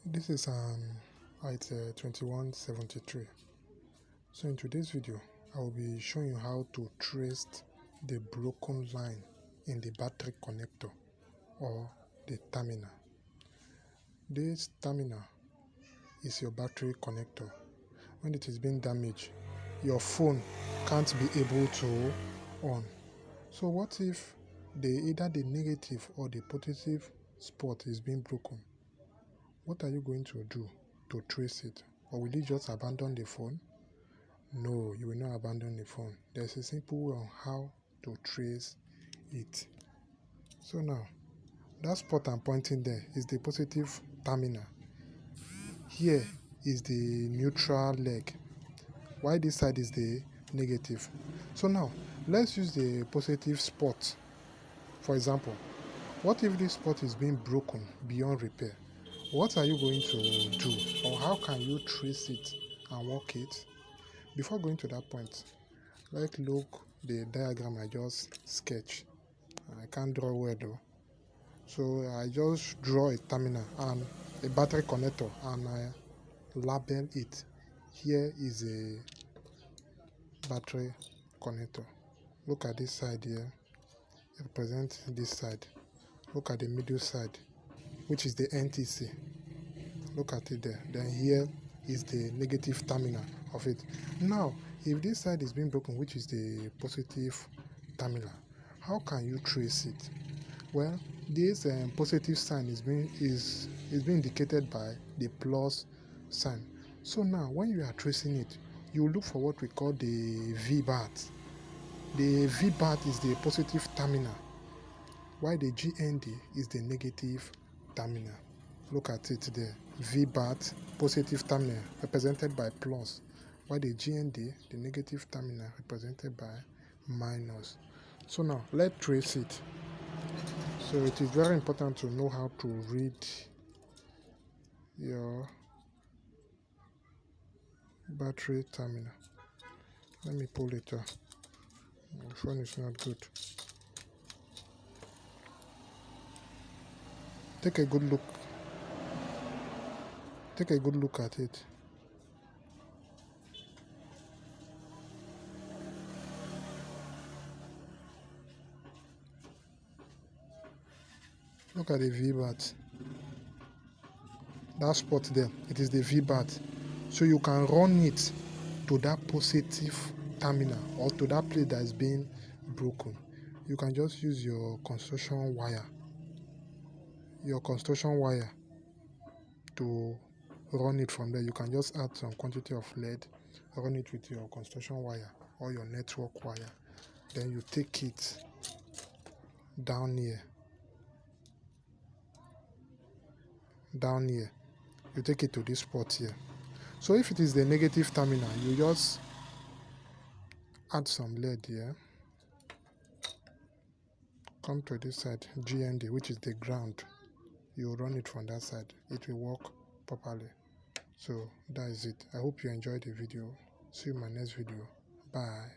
This is itel 2173. So in today's video, I will be showing you how to trace the broken line in the battery connector or the terminal. This terminal is your battery connector. When it is being damaged, your phone can't be able to on. So what if either the negative or the positive spot is being broken? What are you going to do to trace it? Or will you just abandon the phone? No, you will not abandon the phone. There's a simple way on how to trace it. So now, that spot I'm pointing there is the positive terminal. Here is the neutral leg, while this side is the negative. So now, let's use the positive spot. For example, what if this spot is being broken beyond repair? What are you going to do, or how can you trace it and work it? Before going to that point, let's look the diagram I just sketched. I can't draw well though. So I just draw a terminal and a battery connector and I label it. Here is a battery connector. Look at this side here. It represents this side. Look at the middle side, which is the NTC. Look at it there. Then here is the negative terminal of it. Now, if this side is being broken, which is the positive terminal, how can you trace it? Well, this positive sign is being indicated by the plus sign. So now, when you are tracing it, you look for what we call the V-bar. The V-bar is the positive terminal, while the GND is the negative terminal. Look at it there. V-bar, positive terminal, represented by plus, while the GND, the negative terminal, represented by minus. So now, let's trace it. So it is very important to know how to read your battery terminal. Let me pull it up. My phone is not good. Take a good look. Take a good look at it. Look at the V-bar. That spot there, it is the V-bar. So you can run it to that positive terminal or to that place that is being broken. You can just use your construction wire. To run it from there. You can just add some quantity of lead, run it with your construction wire or your network wire. Then you take it down here. You take it to this spot here. So if it is the negative terminal, you just add some lead here. Come to this side, GND, which is the ground. You run it from that side. It will work properly. So that is it. I hope you enjoyed the video. See you in my next video. Bye.